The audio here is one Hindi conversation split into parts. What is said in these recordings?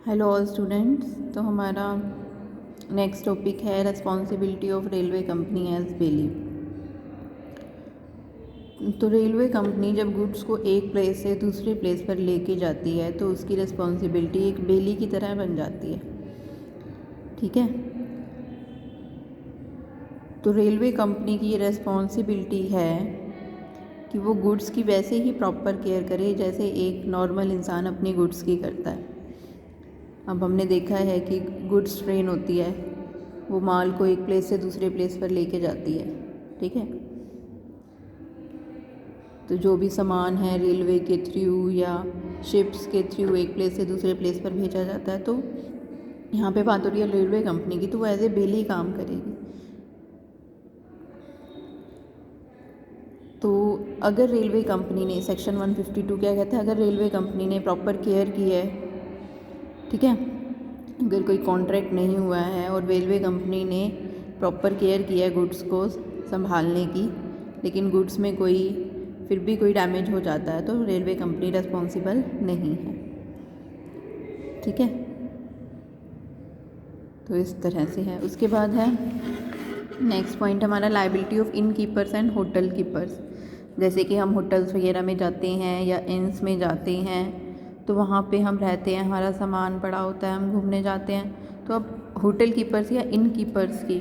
Hello all students. तो हमारा नेक्स्ट टॉपिक है responsibility of railway company as bailee. तो रेलवे कंपनी जब गुड्स को एक प्लेस से दूसरे प्लेस पर लेके जाती है तो उसकी रिस्पॉन्सिबिलिटी एक बेली की तरह बन जाती है। ठीक है, तो रेलवे कंपनी की ये रिस्पॉन्सिबिलिटी है कि वो गुड्स की वैसे ही प्रॉपर केयर करे जैसे एक नॉर्मल इंसान अपनी गुड्स की करता है। अब हमने देखा है कि गुड्स ट्रेन होती है, वो माल को एक प्लेस से दूसरे प्लेस पर लेके जाती है। ठीक है, तो जो भी सामान है रेलवे के थ्रू या शिप्स के थ्रू एक प्लेस से दूसरे प्लेस पर भेजा जाता है। तो यहाँ पे बात हो रही है रेलवे कंपनी की, तो वो एज ए बेली काम करेगी। तो अगर रेलवे कंपनी ने सेक्शन 152 क्या कहता है, अगर रेलवे कंपनी ने प्रॉपर केयर की है, ठीक है, अगर कोई कॉन्ट्रैक्ट नहीं हुआ है और रेलवे कंपनी ने प्रॉपर केयर किया है गुड्स को संभालने की, लेकिन गुड्स में फिर भी कोई डैमेज हो जाता है तो रेलवे कंपनी रिस्पॉन्सिबल नहीं है। ठीक है, तो इस तरह से है। उसके बाद है नेक्स्ट पॉइंट हमारा liability of in keepers and hotel keepers. जैसे कि हम होटल्स वगैरह में जाते हैं या इन्स में जाते हैं, तो वहाँ पे हम रहते हैं, हमारा सामान पड़ा होता है, हम घूमने जाते हैं। तो अब होटल कीपर्स या इन कीपर्स की,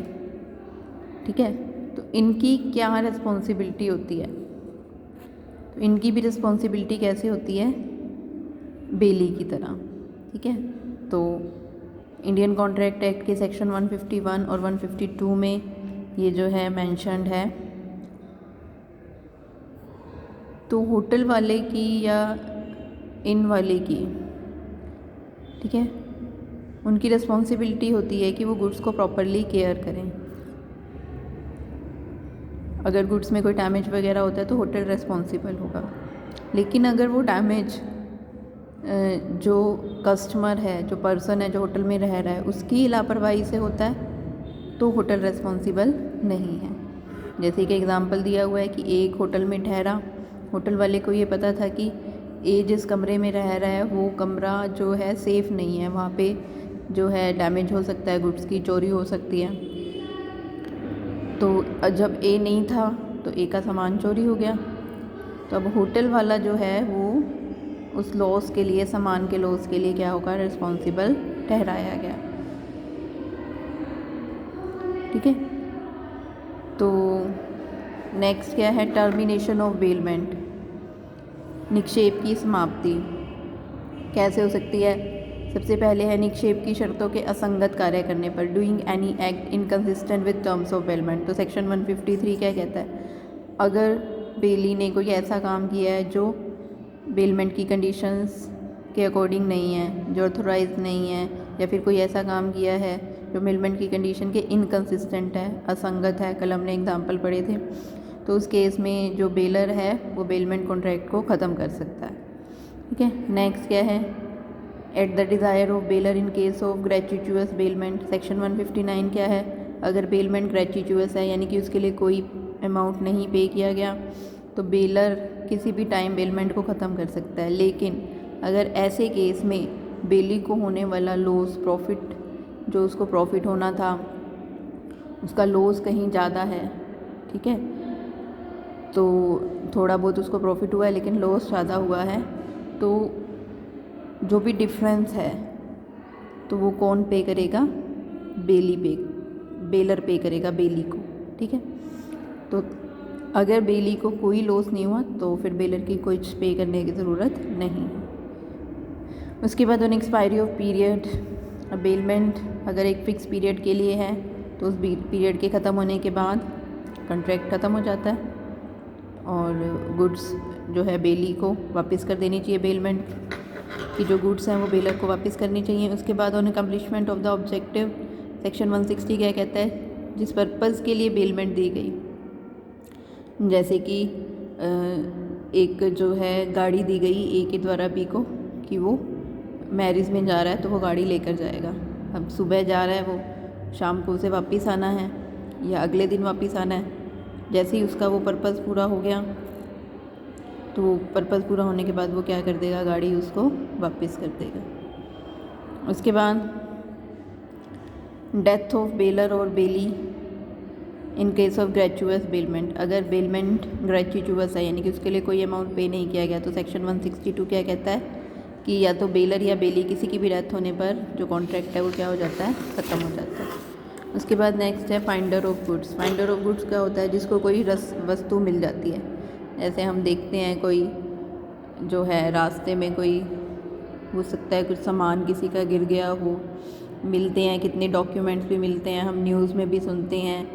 ठीक है, तो इनकी क्या रिस्पॉन्सिबिलिटी होती है, तो इनकी भी रिस्पॉन्सिबिलिटी कैसे होती है, बेली की तरह। ठीक है, तो इंडियन कॉन्ट्रैक्ट एक्ट के सेक्शन 151 और 152 में ये जो है मेंशन्ड है। तो होटल वाले की या इन वाले की, ठीक है, उनकी रिस्पॉन्सिबिलिटी होती है कि वो गुड्स को प्रॉपरली केयर करें। अगर गुड्स में कोई डैमेज वगैरह होता है तो होटल रिस्पॉन्सिबल होगा, लेकिन अगर वो डैमेज जो कस्टमर है, जो पर्सन है, जो होटल में रह रहा है, उसकी लापरवाही से होता है तो होटल रिस्पॉन्सिबल नहीं है। जैसे कि एग्ज़ाम्पल दिया हुआ है कि एक होटल में ठहरा, होटल वाले को ये पता था कि ये जिस कमरे में रह रहा है वो कमरा जो है सेफ़ नहीं है, वहाँ पे जो है डैमेज हो सकता है, गुड्स की चोरी हो सकती है। तो जब ए नहीं था तो ए का सामान चोरी हो गया, तो अब होटल वाला जो है वो उस लॉस के लिए, सामान के लॉस के लिए क्या होगा, रिस्पॉन्सिबल ठहराया गया। ठीक है, तो नेक्स्ट क्या है, टर्मिनेशन ऑफ बेलमेंट, निक्षेप की समाप्ति कैसे हो सकती है। सबसे पहले है निक्षेप की शर्तों के असंगत कार्य करने पर, doing any act inconsistent with terms of bailment. तो सेक्शन 153 क्या कहता है, अगर बेली ने कोई ऐसा काम किया है जो बेलमेंट की कंडीशंस के अकॉर्डिंग नहीं है, जो ऑथोराइज नहीं है, या फिर कोई ऐसा काम किया है जो बेलमेंट की कंडीशन के इनकंसिस्टेंट है, असंगत है, कल हमने एग्जाम्पल पढ़े थे, तो उस केस में जो बेलर है वो बेलमेंट कॉन्ट्रैक्ट को ख़त्म कर सकता है। ठीक है, नेक्स्ट क्या है, at the desire of bailor in case of gratuitous bailment. Section 159 क्या है, अगर बेलमेंट ग्रेचुइटुअस है यानी कि उसके लिए कोई अमाउंट नहीं पे किया गया तो बेलर किसी भी टाइम बेलमेंट को ख़त्म कर सकता है। लेकिन अगर ऐसे केस में बेली को होने वाला लॉस, प्रॉफिट जो उसको प्रॉफिट होना था उसका लॉस कहीं ज़्यादा है, ठीक है, तो थोड़ा बहुत उसको प्रॉफिट हुआ है लेकिन लॉस ज़्यादा हुआ है, तो जो भी डिफरेंस है तो वो कौन पे करेगा, बेलर पे करेगा बेली को। ठीक है, तो अगर बेली को कोई लॉस नहीं हुआ तो फिर बेलर की कुछ पे करने की ज़रूरत नहीं है। उसके बाद on expiry of period, bailment अगर एक फ़िक्स पीरियड के लिए है तो उस पीरियड के ख़त्म होने के बाद कॉन्ट्रैक्ट ख़त्म हो जाता है और गुड्स जो है बेली को वापस कर देनी चाहिए, बेलमेंट की जो गुड्स हैं वो बेलर को वापस करनी चाहिए। उसके बाद on accomplishment of the objective, section 160 क्या कहता है, जिस पर्पज़ के लिए बेलमेंट दी गई। जैसे कि एक जो है गाड़ी दी गई ए के द्वारा बी को कि वो मैरिज में जा रहा है तो वो गाड़ी लेकर जाएगा। अब सुबह जा रहा है वो, शाम को उसे वापस आना है या अगले दिन वापस आना है। जैसे ही उसका वो पर्पज़ पूरा हो गया तो पर्पज़ पूरा होने के बाद वो क्या कर देगा, गाड़ी उसको वापस कर देगा। उसके बाद डेथ ऑफ बेलर और बेली इन केस ऑफ ग्रेचुअस बेलमेंट। अगर बेलमेंट ग्रेचुअस है यानी कि उसके लिए कोई अमाउंट पे नहीं किया गया तो सेक्शन 162 क्या कहता है कि या तो बेलर या बेली किसी की भी डेथ होने पर जो कॉन्ट्रैक्ट है वो क्या हो जाता है, ख़त्म हो जाता है। उसके बाद नेक्स्ट है finder of goods. Finder of goods क्या होता है, जिसको कोई वस्तु मिल जाती है। जैसे हम देखते हैं कोई जो है रास्ते में कोई हो सकता है कुछ सामान किसी का गिर गया हो, मिलते हैं, कितने डॉक्यूमेंट्स भी मिलते हैं, हम न्यूज़ में भी सुनते हैं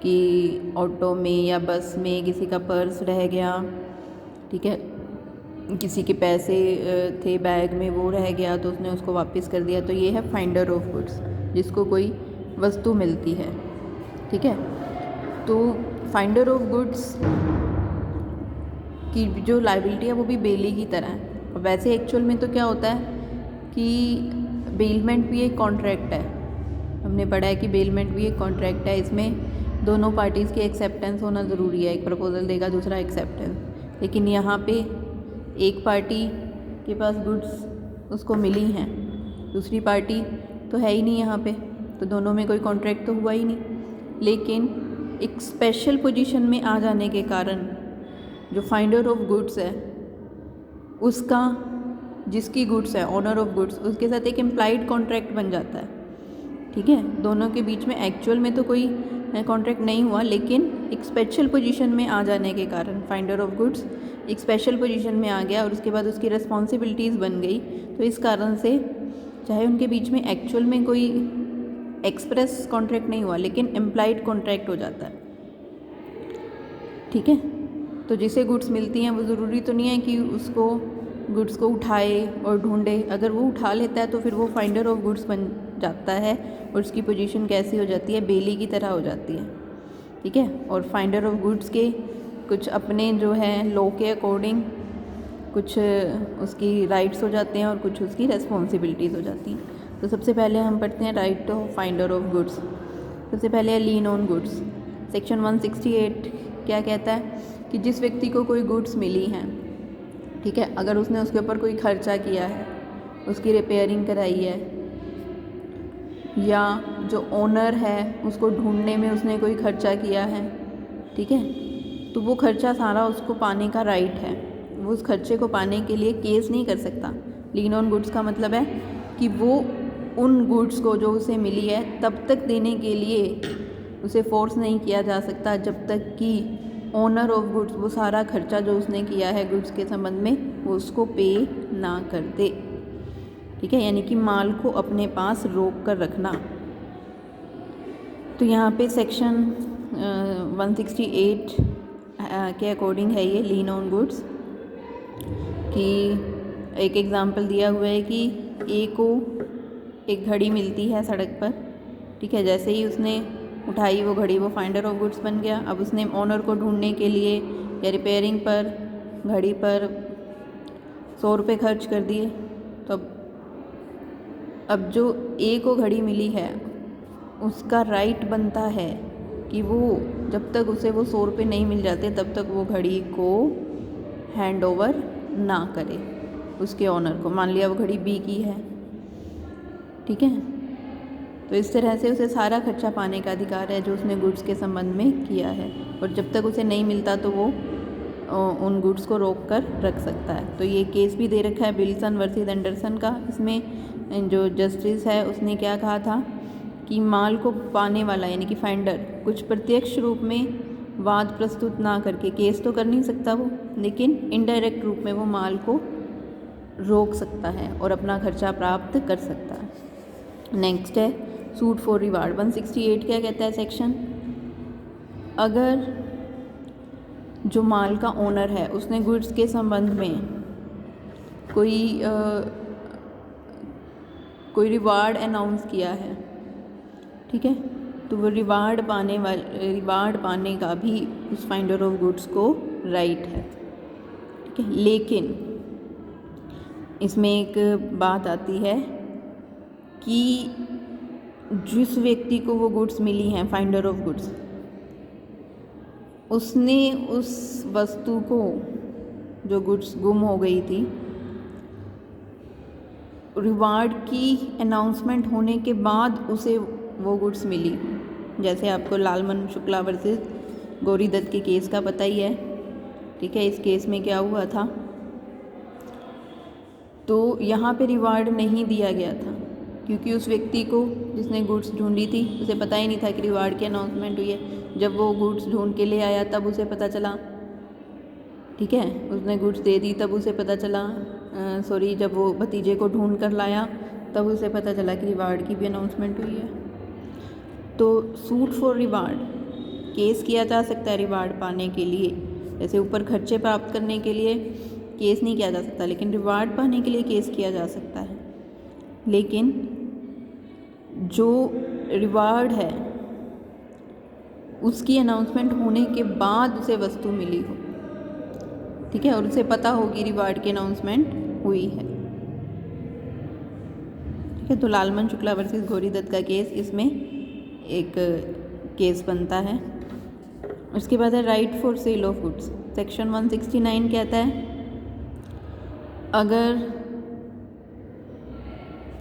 कि ऑटो में या बस में किसी का पर्स रह गया, ठीक है, किसी के पैसे थे बैग में वो रह गया तो उसने उसको वापस कर दिया। तो ये है फाइंडर ऑफ गुड्स, जिसको कोई वस्तु मिलती है, ठीक है। तो फाइंडर ऑफ गुड्स की जो लाइबिलिटी है वो भी बेली की तरह है। और वैसे एक्चुअल में तो क्या होता है कि बेलमेंट भी एक कॉन्ट्रैक्ट है। हमने पढ़ा है कि बेलमेंट भी एक कॉन्ट्रैक्ट है, इसमें दोनों पार्टीज़ की एक्सेप्टेंस होना ज़रूरी है। एक प्रपोजल देगा, दूसरा एक्सेप्टेंस। लेकिन यहाँ पे एक पार्टी के पास गुड्स उसको मिली हैं, दूसरी पार्टी तो है ही नहीं यहाँ पे, तो दोनों में कोई कॉन्ट्रैक्ट तो हुआ ही नहीं। लेकिन एक स्पेशल पोजीशन में आ जाने के कारण जो फाइंडर ऑफ गुड्स है उसका, जिसकी गुड्स है ऑनर ऑफ गुड्स, उसके साथ एक इम्प्लाइड कॉन्ट्रैक्ट बन जाता है, ठीक है। दोनों के बीच में एक्चुअल में तो कोई कॉन्ट्रैक्ट नहीं हुआ, लेकिन एक स्पेशल पोजीशन में आ जाने के कारण फाइंडर ऑफ गुड्स एक स्पेशल पोजीशन में आ गया और उसके बाद उसकी रिस्पॉन्सिबिलिटीज़ बन गई। तो इस कारण से चाहे उनके बीच में एक्चुअल में कोई एक्सप्रेस कॉन्ट्रैक्ट नहीं हुआ, लेकिन इम्प्लाइड कॉन्ट्रैक्ट हो जाता है, ठीक है। तो जिसे गुड्स मिलती हैं वो ज़रूरी तो नहीं है कि उसको गुड्स को उठाए और ढूंढे। अगर वो उठा लेता है तो फिर वो फाइंडर ऑफ गुड्स बन जाता है और उसकी पोजीशन कैसी हो जाती है, बेली की तरह हो जाती है, ठीक है। और फाइंडर ऑफ गुड्स के कुछ अपने जो है लॉ के अकॉर्डिंग कुछ उसकी राइट्स हो जाते हैं और कुछ उसकी रेस्पॉन्सिबिलिटीज़ हो जाती हैं। तो सबसे पहले हम पढ़ते हैं right of finder of goods. सबसे पहले है लीन ऑन गुड्स। सेक्शन 168 क्या कहता है कि जिस व्यक्ति को कोई गुड्स मिली हैं, ठीक है, अगर उसने उसके ऊपर कोई खर्चा किया है, उसकी रिपेयरिंग कराई है, या जो ओनर है उसको ढूंढने में उसने कोई खर्चा किया है, ठीक है, तो वो खर्चा सारा उसको पाने का राइट है। वो उस खर्चे को पाने के लिए केस नहीं कर सकता। लीन ऑन गुड्स का मतलब है कि वो उन गुड्स को जो उसे मिली है तब तक देने के लिए उसे फोर्स नहीं किया जा सकता जब तक कि ओनर ऑफ गुड्स वो सारा खर्चा जो उसने किया है गुड्स के संबंध में वो उसको पे ना कर दे, ठीक है। यानी कि माल को अपने पास रोक कर रखना। तो यहाँ पे सेक्शन 168 के अकॉर्डिंग है ये लीन ऑन गुड्स कि एक एग्ज़ाम्पल दिया हुआ है कि ए को एक घड़ी मिलती है सड़क पर, ठीक है। जैसे ही उसने उठाई वो घड़ी, वो फाइंडर ऑफ गुड्स बन गया। अब उसने ओनर को ढूंढने के लिए या रिपेयरिंग पर घड़ी पर 100 रुपये खर्च कर दिए। तो अब जो ए को घड़ी मिली है उसका राइट बनता है कि वो जब तक उसे वो 100 रुपये नहीं मिल जाते तब तक वो घड़ी को हैंड ओवर ना करे उसके ओनर को। मान लिया वो घड़ी बी की है, ठीक है, तो इस तरह से उसे सारा खर्चा पाने का अधिकार है जो उसने गुड्स के संबंध में किया है, और जब तक उसे नहीं मिलता तो वो उन गुड्स को रोक कर रख सकता है। तो ये केस भी दे रखा है विल्सन वर्सेस एंडरसन का। इसमें जो जस्टिस है उसने क्या कहा था कि माल को पाने वाला यानी कि फाइंडर कुछ प्रत्यक्ष रूप में वाद प्रस्तुत ना करके, केस तो कर नहीं सकता वो, लेकिन इनडायरेक्ट रूप में वो माल को रोक सकता है और अपना खर्चा प्राप्त कर सकता है। नेक्स्ट है सूट फॉर रिवार्ड। 168 क्या कहता है सेक्शन, अगर जो माल का ओनर है उसने गुड्स के संबंध में कोई रिवार्ड अनाउंस किया है, ठीक है, तो वो रिवार्ड पाने का भी उस फाइंडर ऑफ गुड्स को राइट है, ठीक है। लेकिन इसमें एक बात आती है कि जिस व्यक्ति को वो गुड्स मिली हैं फाइंडर ऑफ गुड्स, उसने उस वस्तु को जो गुड्स गुम हो गई थी रिवार्ड की अनाउंसमेंट होने के बाद उसे वो गुड्स मिली। जैसे आपको लालमन शुक्ला वर्सेस गौरी दत्त के केस का पता ही है, ठीक है। इस केस में क्या हुआ था, तो यहाँ पे रिवार्ड नहीं दिया गया था क्योंकि उस व्यक्ति को जिसने गुड्स ढूंढी थी उसे पता ही नहीं था कि रिवार्ड की अनाउंसमेंट हुई है। जब वो गुड्स ढूंढ के ले आया तब उसे पता चला, ठीक है। उसने गुड्स दे दी तब उसे पता चला, जब वो भतीजे को ढूंढ कर लाया तब उसे पता चला कि रिवार्ड की भी अनाउंसमेंट हुई है। तो सूट फॉर रिवार्ड केस किया जा सकता है रिवार्ड पाने के लिए। जैसे ऊपर खर्चे प्राप्त करने के लिए केस नहीं किया जा सकता, लेकिन रिवार्ड पाने के लिए केस किया जा सकता है। लेकिन जो रिवार्ड है उसकी अनाउंसमेंट होने के बाद उसे वस्तु मिली हो, ठीक है, और उसे पता होगी रिवार्ड की अनाउंसमेंट हुई है, ठीक है। तो लालमन शुक्ला वर्सेस गौरी दत्त का केस इसमें एक केस बनता है। उसके बाद है right for sale of goods. Section 169 कहता है अगर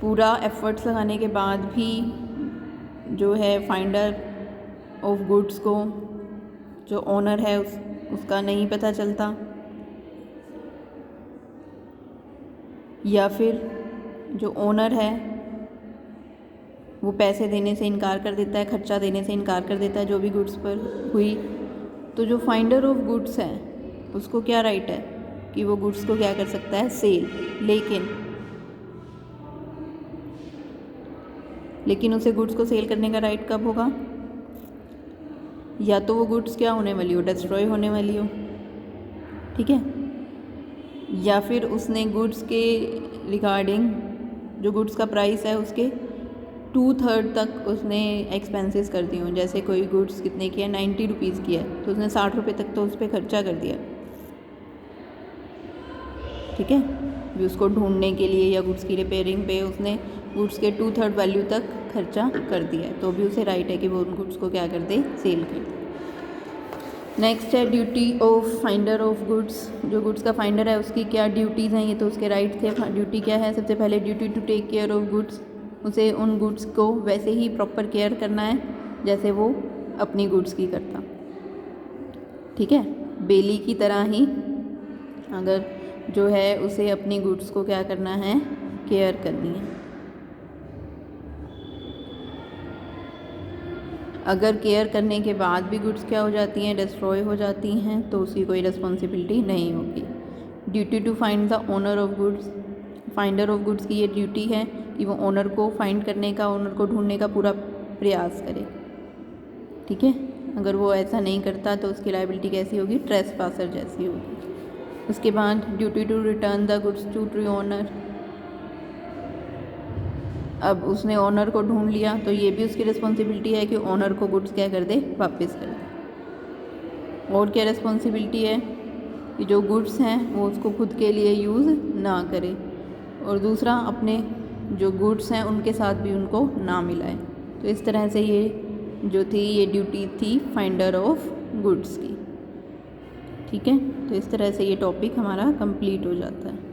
पूरा एफर्ट्स लगाने के बाद भी जो है फाइंडर ऑफ गुड्स को, जो ओनर है उसका नहीं पता चलता, या फिर जो ओनर है वो पैसे देने से इनकार कर देता है, खर्चा देने से इनकार कर देता है जो भी गुड्स पर हुई, तो जो फाइंडर ऑफ गुड्स है उसको क्या राइट है कि वो गुड्स को क्या कर सकता है, सेल। लेकिन उसे गुड्स को सेल करने का राइट कब होगा, या तो वो गुड्स क्या होने वाली हो, डिस्ट्रॉय होने वाली हो, ठीक है, या फिर उसने गुड्स के रिगार्डिंग जो गुड्स का प्राइस है उसके 2/3 तक उसने एक्सपेंसेस कर दिए हों। जैसे कोई गुड्स कितने की है, 90 रुपीज़ की है, तो उसने 60 रुपये तक तो उस पर खर्चा कर दिया, ठीक है, भी उसको ढूंढने के लिए या गुड्स की रिपेयरिंग पे उसने गुड्स के 2/3 वैल्यू तक खर्चा कर दिया है, तो भी उसे राइट है कि वो उन गुड्स को क्या कर दे, सेल कर दे। नेक्स्ट है duty of finder of goods. जो गुड्स का फाइंडर है उसकी क्या ड्यूटीज़ हैं, ये तो उसके राइट थे। ड्यूटी क्या है, सबसे पहले duty to take care of goods, उसे उन गुड्स को वैसे ही प्रॉपर केयर करना है जैसे वो अपनी गुड्स की करता, ठीक है। बेली की तरह ही अगर जो है उसे अपनी गुड्स को क्या करना है, केयर करनी है। अगर केयर करने के बाद भी गुड्स क्या हो जाती हैं, डिस्ट्रॉय हो जाती हैं, तो उसकी कोई रिस्पॉन्सिबिलिटी नहीं होगी। Duty to find the owner of goods, finder of goods की ये ड्यूटी है कि वो ओनर को फाइंड करने का, ओनर को ढूंढने का पूरा प्रयास करे, ठीक है। अगर वो ऐसा नहीं करता तो उसकी लायबिलिटी कैसी होगी, ट्रेसपासर जैसी होगी। उसके बाद duty to return the goods to true owner. अब उसने ओनर को ढूंढ लिया तो ये भी उसकी रिस्पॉन्सिबिलिटी है कि ओनर को गुड्स क्या कर दे, वापस कर दे। और क्या रिस्पॉन्सिबिलिटी है कि जो गुड्स हैं वो उसको खुद के लिए यूज़ ना करे, और दूसरा अपने जो गुड्स हैं उनके साथ भी उनको ना मिलाए। तो इस तरह से ये जो थी ये ड्यूटी थी फाइंडर ऑफ गुड्स की, ठीक है। तो इस तरह से ये टॉपिक हमारा कंप्लीट हो जाता है।